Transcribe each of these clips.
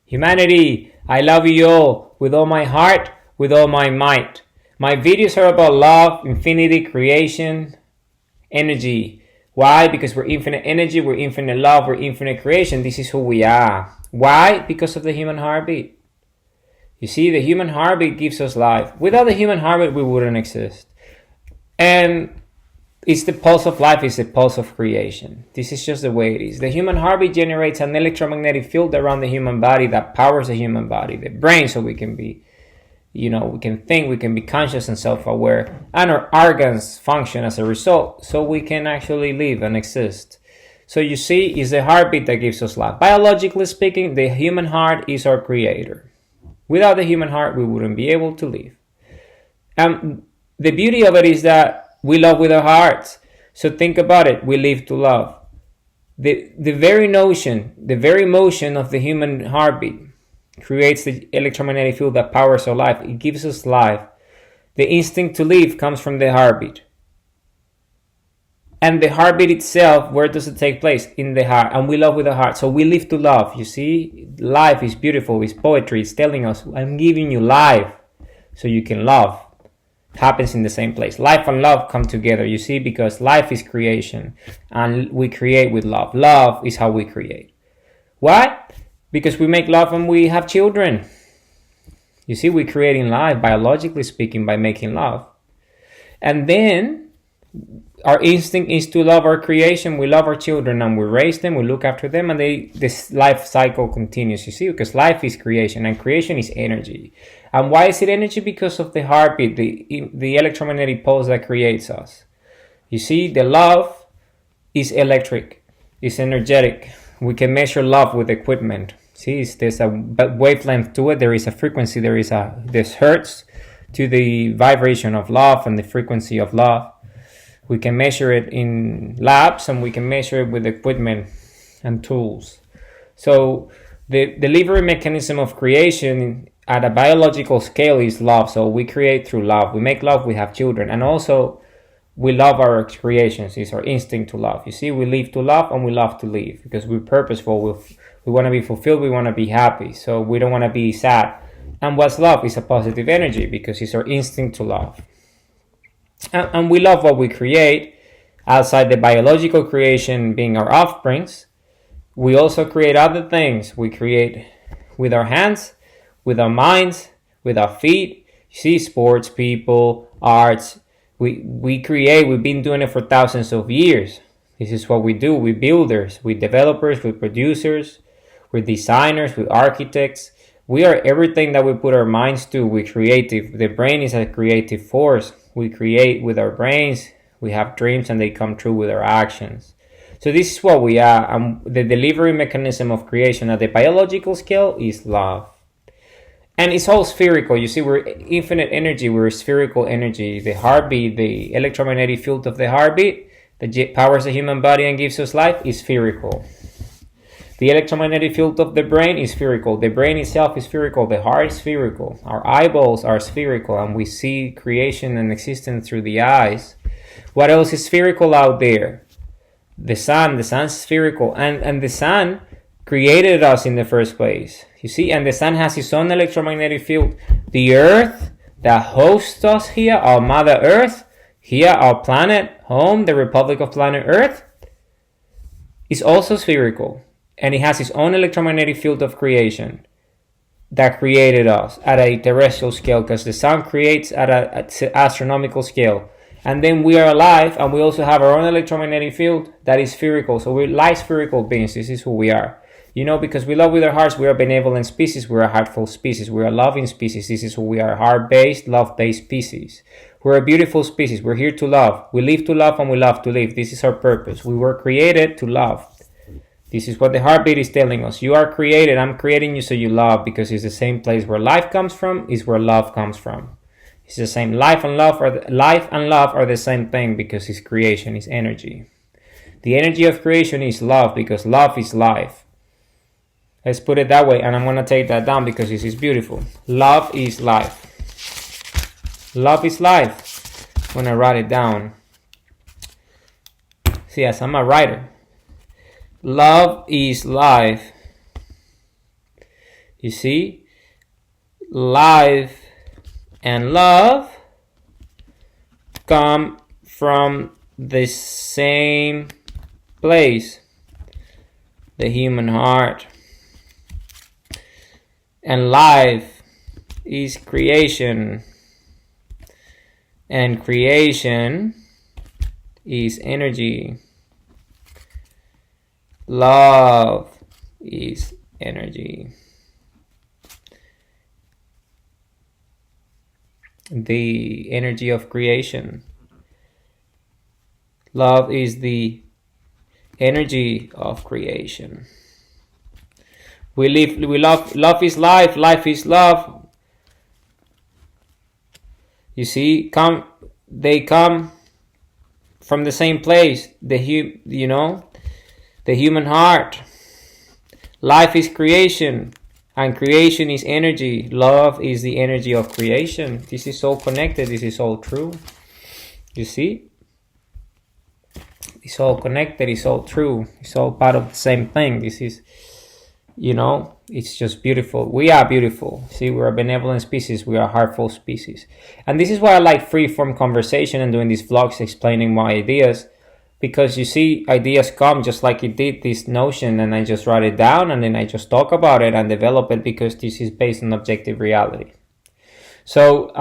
Humanity, I love you all with all my heart, with all my might. My videos are about love, infinity, creation, energy. Why? Because we're infinite energy, we're infinite love, we're infinite creation. This is who we are. Why? Because of the human heartbeat. You see, the human heartbeat gives us life. Without the human heartbeat, we wouldn't exist. And it's the pulse of life, it's the pulse of creation. This is just the way it is. The human heartbeat generates an electromagnetic field around the human body that powers the human body, the brain, so we can be, we can think, we can be conscious and self-aware, and our organs function as a result, so we can actually live and exist. So you see, it's the heartbeat that gives us life. Biologically speaking, the human heart is our creator. Without the human heart, we wouldn't be able to live. And the beauty of it is that we love with our hearts. So think about it. We live to love. The very notion, the very motion of the human heartbeat creates the electromagnetic field that powers our life. It gives us life. The instinct to live comes from the heartbeat. And the heartbeat itself, where does it take place? In the heart. And we love with our heart. So we live to love. You see, life is beautiful. It's poetry. It's telling us, I'm giving you life so you can love. Happens in the same place. Life and love come together, you see, because life is creation and we create with love. Love is how we create. Why? Because we make love and we have children. You see, we're creating life, biologically speaking, by making love. And then our instinct is to love our creation. We love our children and we raise them, we look after them, and this life cycle continues, you see, because life is creation and creation is energy. And why is it energy? Because of the heartbeat, the electromagnetic pulse that creates us. You see, the love is electric, it's energetic. We can measure love with equipment. See, there's a wavelength to it, there is a frequency, there's hertz to the vibration of love and the frequency of love. We can measure it in labs and we can measure it with equipment and tools. So the delivery mechanism of creation at a biological scale is love. So we create through love. We make love, we have children. And also we love our creations. It's our instinct to love. You see, we live to love and we love to live because we're purposeful. We want to be fulfilled. We want to be happy. So we don't want to be sad. And what's love? It's a positive energy because it's our instinct to love. And we love what we create outside the biological creation being our offsprings. We also create other things. We create with our hands, with our minds, with our feet. You see, sports people, arts. We create. We've been doing it for thousands of years. This is what we do. We're builders, we're developers, we're producers, we're designers, we're architects. We are everything that we put our minds to. We're creative. The brain is a creative force. We create with our brains. We have dreams and they come true with our actions. So this is what we are. The delivery mechanism of creation at the biological scale is love. And it's all spherical. You see, we're infinite energy. We're spherical energy. The heartbeat, the electromagnetic field of the heartbeat that powers the human body and gives us life is spherical. The electromagnetic field of the brain is spherical. The brain itself is spherical. The heart is spherical. Our eyeballs are spherical and we see creation and existence through the eyes. What else is spherical out there? The sun's spherical. And the sun created us in the first place. You see, and the sun has its own electromagnetic field. The earth that hosts us here, our Mother Earth, here, our planet, home, the Republic of Planet Earth, is also spherical. And it has its own electromagnetic field of creation that created us at a terrestrial scale, because the sun creates at an astronomical scale. And then we are alive and we also have our own electromagnetic field that is spherical. So we're light spherical beings. This is who we are. You know, because we love with our hearts, we are a benevolent species, we're a heartful species, we're a loving species. This is who we are, heart-based, love-based species. We're a beautiful species. We're here to love. We live to love and we love to live. This is our purpose. We were created to love. This is what the heartbeat is telling us. You are created. I'm creating you so you love, because it's the same place where life comes from is where love comes from. It's the same. Life and love are the same thing, because it's creation, it's energy. The energy of creation is love, because love is life. Let's put it that way, and I'm going to take that down because this is beautiful. Love is life. Love is life. I'm going to write it down. See, yes, I'm a writer. Love is life. You see, life and love come from the same place, the human heart. And life is creation, and creation is energy. Love is energy. The energy of creation. Love is the energy of creation. We love, love is life is love. You see, they come from the same place, the human heart. Life is creation, and creation is energy. Love is the energy of creation. This is all connected. This is all true. You see? It's all connected. It's all true. It's all part of the same thing. This is, it's just beautiful. We are beautiful. See, we're a benevolent species. We are a heartful species. And this is why I like free-form conversation and doing these vlogs explaining my ideas. Because you see, ideas come just like it did, this notion, and I just write it down and then I just talk about it and develop it because this is based on objective reality. So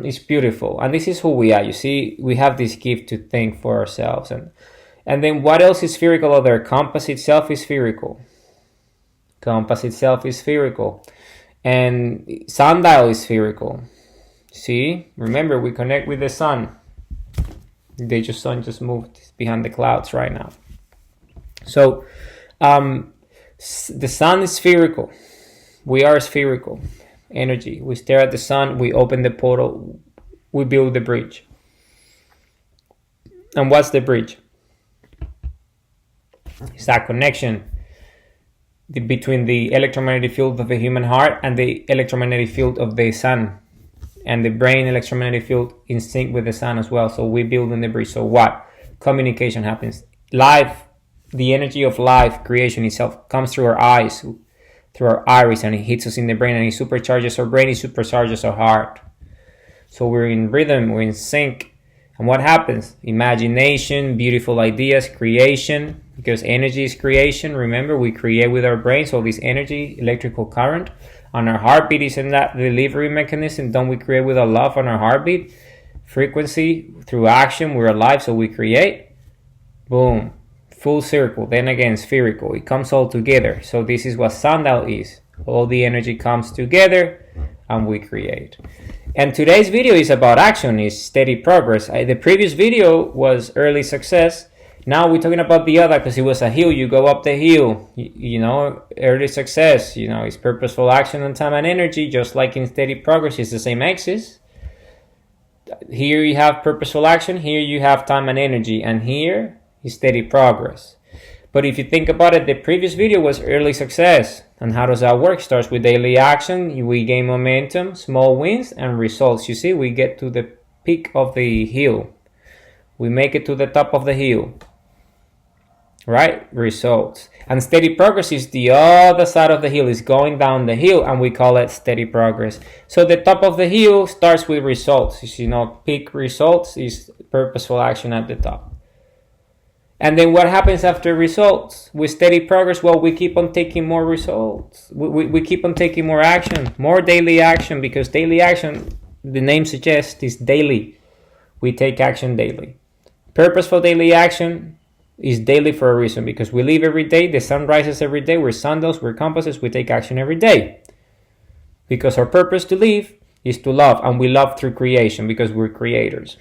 it's beautiful. And this is who we are. You see, we have this gift to think for ourselves. And then what else is spherical other? Compass itself is spherical. Compass itself is spherical. And sundial is spherical. See, remember, we connect with the sun. The sun just moved behind the clouds right now. So the sun is spherical. We are spherical energy. We stare at the sun, we open the portal, we build the bridge. And what's the bridge? It's that connection between the electromagnetic field of the human heart and the electromagnetic field of the sun. And the brain electromagnetic field in sync with the sun as well. So we build in the bridge. So what? Communication happens. Life, the energy of life, creation itself, comes through our eyes, through our iris, and it hits us in the brain, and it supercharges our brain, it supercharges our heart. So we're in rhythm, we're in sync. And what happens? Imagination, beautiful ideas, creation, because energy is creation. Remember, we create with our brain, so this energy, electrical current, on our heartbeat is in that delivery mechanism. Don't we create with our love on our heartbeat? Frequency, through action, we're alive, so we create. Boom. Full circle. Then again, spherical. It comes all together. So this is what sundial is. All the energy comes together and we create. And today's video is about action, is steady progress. The previous video was early success. Now we're talking about the other because it was a hill. You go up the hill, early success, it's purposeful action on time and energy, just like in steady progress, it's the same axis. Here you have purposeful action, here you have time and energy, and here is steady progress. But if you think about it, the previous video was early success. And how does that work? Starts with daily action, we gain momentum, small wins, and results. You see, we get to the peak of the hill. We make it to the top of the hill. Right? Results. And steady progress is the other side of the hill, is going down the hill, and we call it steady progress. So the top of the hill starts with results. Peak results is purposeful action at the top. And then what happens after results? With steady progress, well, we keep on taking more results. We keep on taking more action, more daily action, because daily action, the name suggests, is daily. We take action daily. Purposeful daily action is daily for a reason, because we live every day, the sun rises every day, we're sundials, we're compasses, we take action every day. Because our purpose to live is to love, and we love through creation because we're creators.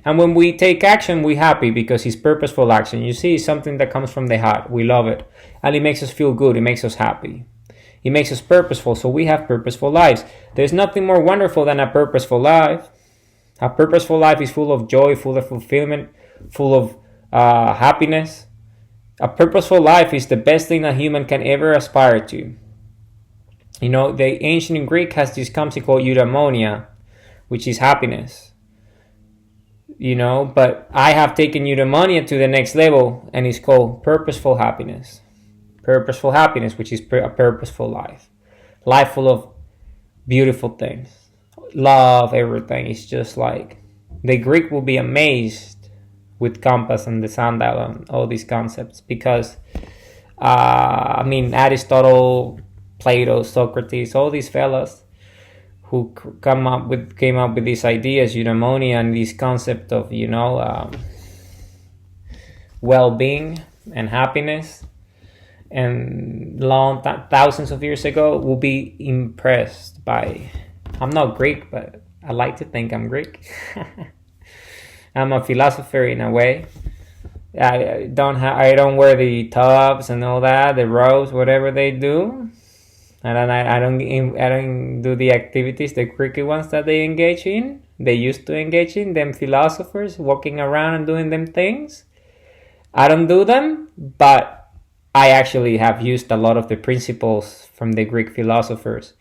And when we take action, we're happy because it's purposeful action. You see, it's something that comes from the heart. We love it. And it makes us feel good. It makes us happy. It makes us purposeful, so we have purposeful lives. There's nothing more wonderful than a purposeful life. A purposeful life is full of joy, full of fulfillment, full of happiness. A purposeful life is the best thing a human can ever aspire to. The ancient Greek has this concept called eudaimonia, which is happiness. But I have taken eudaimonia to the next level, and it's called purposeful happiness. Purposeful happiness, which is a purposeful life. Life full of beautiful things. Love, everything. It's just like the Greek will be amazed with compass and the sundial and all these concepts because, Aristotle, Plato, Socrates, all these fellas who came up with these ideas, eudaimonia, and this concept of well-being and happiness, and thousands of years ago, will be impressed by. I'm not Greek, but I like to think I'm Greek. I'm a philosopher in a way. I don't wear the tops and all that, the robes, whatever they do. And I don't do the activities, the Greek ones that they engage in. They used to engage in, them philosophers walking around and doing them things. I don't do them, but I actually have used a lot of the principles from the Greek philosophers,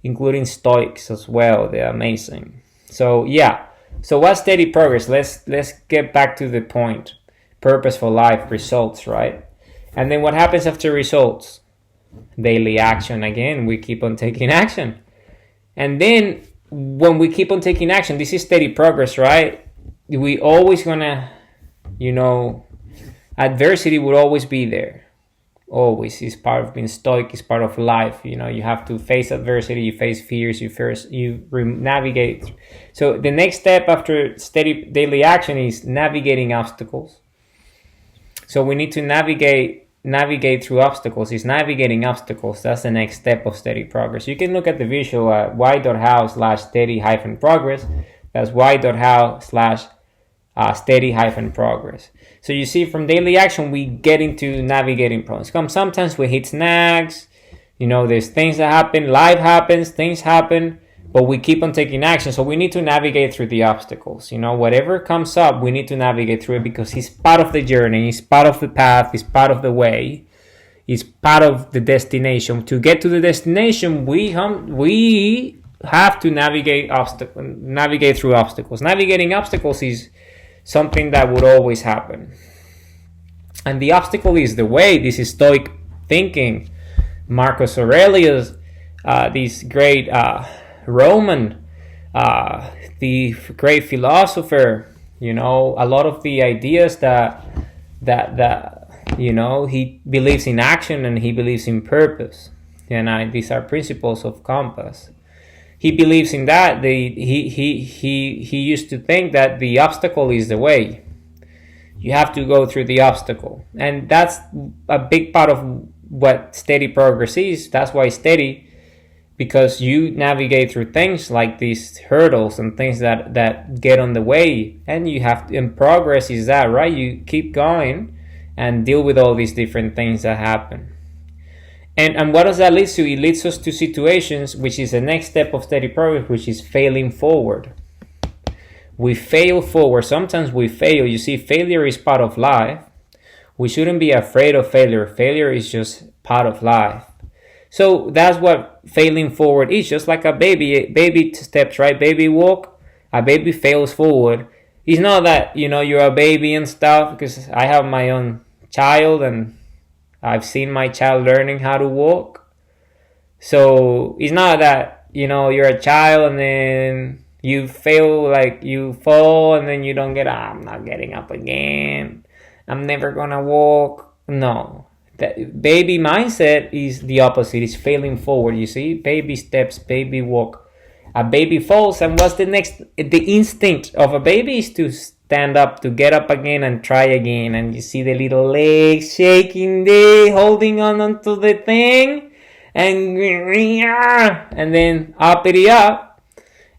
including Stoics as well. They're amazing. So yeah. So what's steady progress? Let's get back to the point. Purposeful life, results, right? And then what happens after results? Daily action again. We keep on taking action. And then when we keep on taking action, this is steady progress, right? We always gonna, adversity will always be there. Always. It's part of being stoic, it's part of life. You have to face adversity, you face fears, you navigate. So the next step after steady daily action is navigating obstacles. So we need to navigate through obstacles. It's navigating obstacles. That's the next step of steady progress. You can look at the visual at y.how/steady-progress. That's y.how/steady-progress. So you see, from daily action, we get into navigating problems. Sometimes we hit snags. There's things that happen. Life happens. Things happen. But we keep on taking action. So we need to navigate through the obstacles. Whatever comes up, we need to navigate through it because it's part of the journey. It's part of the path. It's part of the way. It's part of the destination. To get to the destination, we have to navigate through obstacles. Navigating obstacles is something that would always happen. And the obstacle is the way. This is Stoic thinking. Marcus Aurelius, this great Roman, the great philosopher, a lot of the ideas that he believes in action and he believes in purpose. And these are principles of compass. He believes in that. He used to think that the obstacle is the way. You have to go through the obstacle. And that's a big part of what steady progress is. That's why steady, because you navigate through things like these hurdles and things that get on the way. And and progress is that, right? You keep going and deal with all these different things that happen. And what does that lead to? It leads us to situations, which is the next step of steady progress, which is failing forward. We fail forward. Sometimes we fail. You see, failure is part of life. We shouldn't be afraid of failure. Failure is just part of life. So that's what failing forward is. Just like a baby steps, right? Baby walk. A baby fails forward. It's not that, you're a baby and stuff, because I have my own child and I've seen my child learning how to walk. So it's not that, you're a child and then you fail, like you fall and then you don't I'm not getting up again. I'm never gonna walk. No. That baby mindset is the opposite. It's failing forward, you see? Baby steps, baby walk. A baby falls, and what's the instinct of a baby is to stand up, to get up again and try again. And you see the little legs shaking there, holding on to the thing, and then uppity up,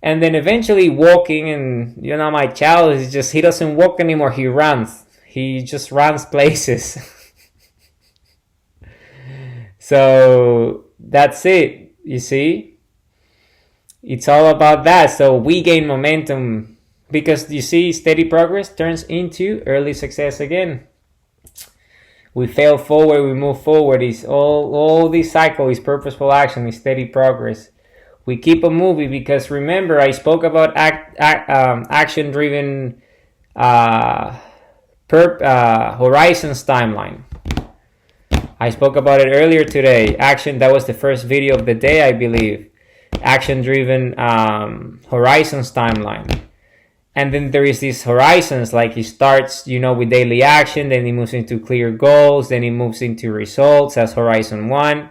and then eventually walking. And my child is he doesn't walk anymore, he runs. He just runs places. So that's it, you see? It's all about that. So we gain momentum because, you see, steady progress turns into early success again. We fail forward, we move forward. It's all this cycle is purposeful action, is steady progress. We keep on moving because, remember, I spoke about action-driven horizons timeline. I spoke about it earlier today. Action, that was the first video of the day, I believe. Action-driven horizons timeline. And then there is these horizons, like he starts, with daily action, then he moves into clear goals, then he moves into results as horizon 1.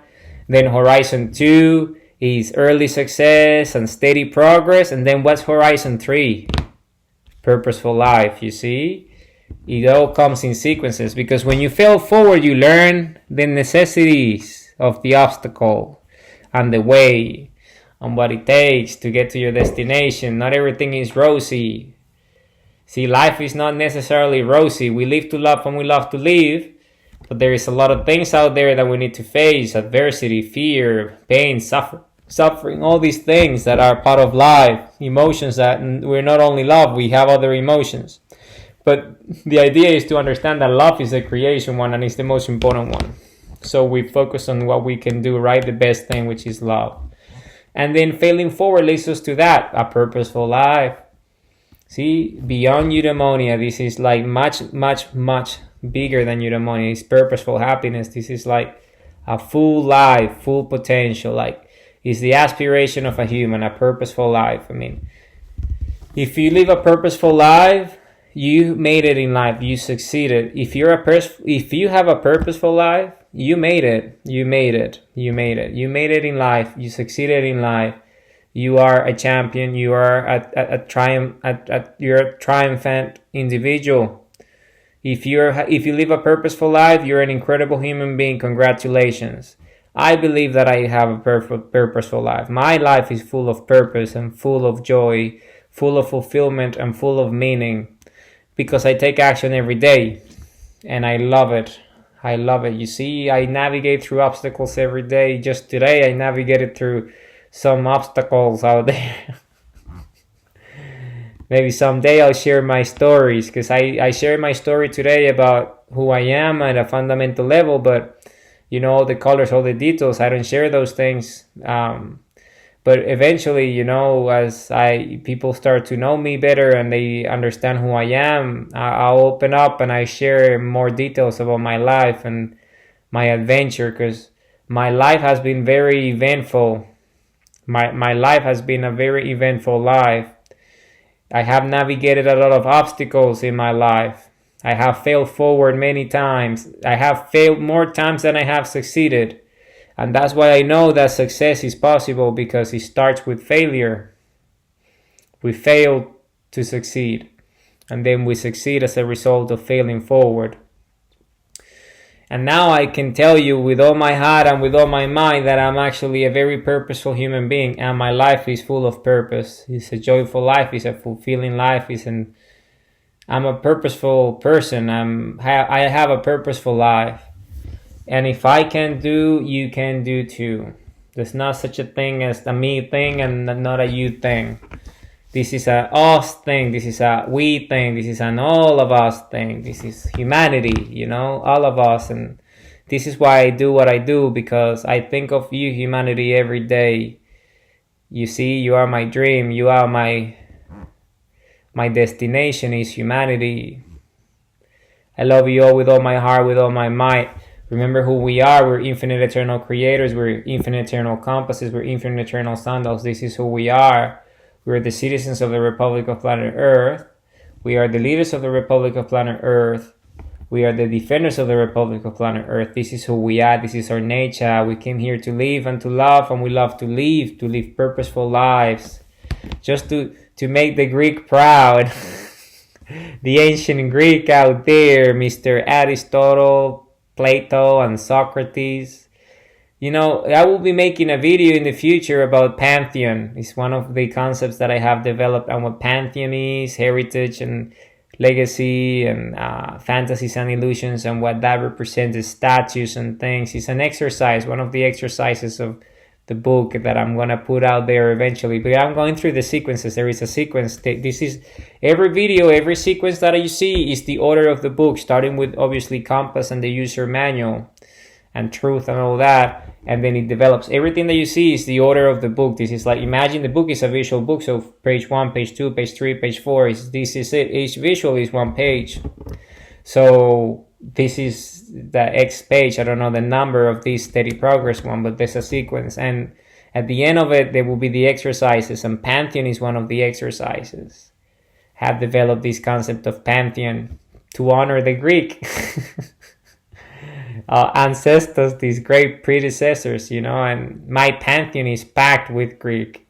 Then horizon 2 is early success and steady progress. And then what's horizon 3? Purposeful life, you see? It all comes in sequences, because when you fail forward, you learn the necessities of the obstacle and the way and what it takes to get to your destination. Not everything is rosy. See, life is not necessarily rosy. We live to love and we love to live, but there is a lot of things out there that we need to face: adversity, fear, pain, suffering, all these things that are part of life, emotions that we're not only love, we have other emotions. But the idea is to understand that love is the creation one and it's the most important one. So we focus on what we can do right, the best thing, which is love. And then failing forward leads us to that, a purposeful life. See, beyond eudaimonia, this is like much, much, much bigger than eudaimonia. It's purposeful happiness. This is like a full life, full potential. Like, it's the aspiration of a human, a purposeful life. I mean, if you live a purposeful life, you made it in life. You succeeded. If you have a purposeful life, you made it. You made it. You made it. You made it in life. You succeeded in life. You are a champion. You are you're a triumphant individual. If you live a purposeful life, you're an incredible human being. Congratulations. I believe that I have a purposeful life. My life is full of purpose and full of joy, full of fulfillment and full of meaning, because I take action every day and I love it. I love it. You see, I navigate through obstacles every day. Just today, I navigated through some obstacles out there. Maybe someday I'll share my stories, because I share my story today about who I am at a fundamental level, but all the colors, all the details, I don't share those things. But eventually, as people start to know me better and they understand who I am, I'll open up and I share more details about my life and my adventure, because my life has been very eventful. My life has been a very eventful life. I have navigated a lot of obstacles in my life. I have failed forward many times. I have failed more times than I have succeeded. And that's why I know that success is possible, because it starts with failure. We fail to succeed, and then we succeed as a result of failing forward. And now I can tell you with all my heart and with all my mind that I'm actually a very purposeful human being, and my life is full of purpose. It's a joyful life. It's a fulfilling life. I'm a purposeful person. I have a purposeful life. And if I can do, you can do too. There's not such a thing as a me thing and not a you thing. This is a us thing. This is a we thing. This is an all of us thing. This is humanity, all of us. And this is why I do what I do, because I think of you, humanity, every day. You see, you are my dream. You are my destination is humanity. I love you all with all my heart, with all my might. Remember who we are. We're infinite eternal creators. We're infinite eternal compasses. We're infinite eternal sundials. This is who we are. We're the citizens of the Republic of Planet Earth. We are the leaders of the Republic of Planet Earth. We are the defenders of the Republic of Planet Earth. This is who we are. This is our nature. We came here to live and to love, and we love to live purposeful lives. Just to make the Greek proud. The ancient Greek out there, Mr. Aristotle, Plato, and Socrates. I will be making a video in the future about pantheon. It's one of the concepts that I have developed, and what pantheon is, heritage and legacy, and fantasies and illusions, and what that represents is statues and things. It's an exercise, one of the exercises of the book that I'm going to put out there eventually. But I'm going through the sequences. There is a sequence. This is every video, every sequence that you see is the order of the book, starting with obviously compass and the user manual and truth and all that. And then it develops. Everything that you see is the order of the book. This is like, imagine the book is a visual book. So page 1, page 2, page 3, page 4. This is it. Each visual is one page. So this is the X page. I don't know the number of this steady progress one, but there's a sequence, and at the end of it there will be the exercises, and Pantheon is one of the exercises. Have developed this concept of Pantheon to honor the Greek ancestors, these great predecessors, and my Pantheon is packed with Greek.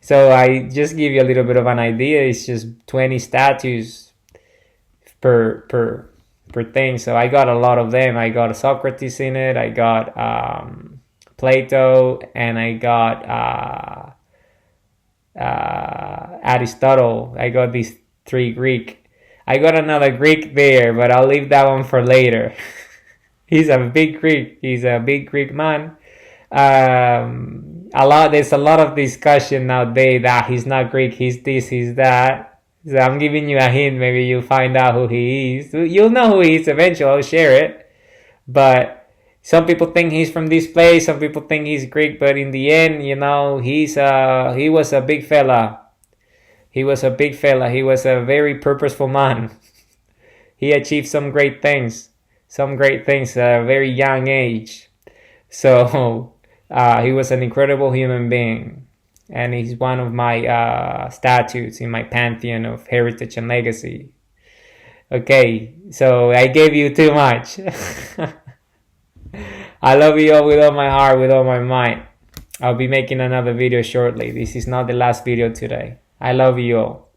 So I just give you a little bit of an idea. It's just 20 statues per thing. So I got a lot of them. I got Socrates in it. I got Plato, and I got Aristotle. I got these 3 Greek. I got another Greek there, but I'll leave that one for later. He's a big Greek. He's a big Greek man. There's a lot of discussion nowadays that he's not Greek, he's this, he's that. So I'm giving you a hint, maybe you'll find out who he is. You'll know who he is eventually, I'll share it. But some people think he's from this place, some people think he's Greek, but in the end, he was a big fella. He was a big fella. He was a very purposeful man. He achieved some great things at a very young age. So he was an incredible human being, and he's one of my statues in my pantheon of heritage and legacy. Okay, so I gave you too much. I love you all with all my heart, with all my mind. I'll be making another video shortly. This is not the last video today. I love you all.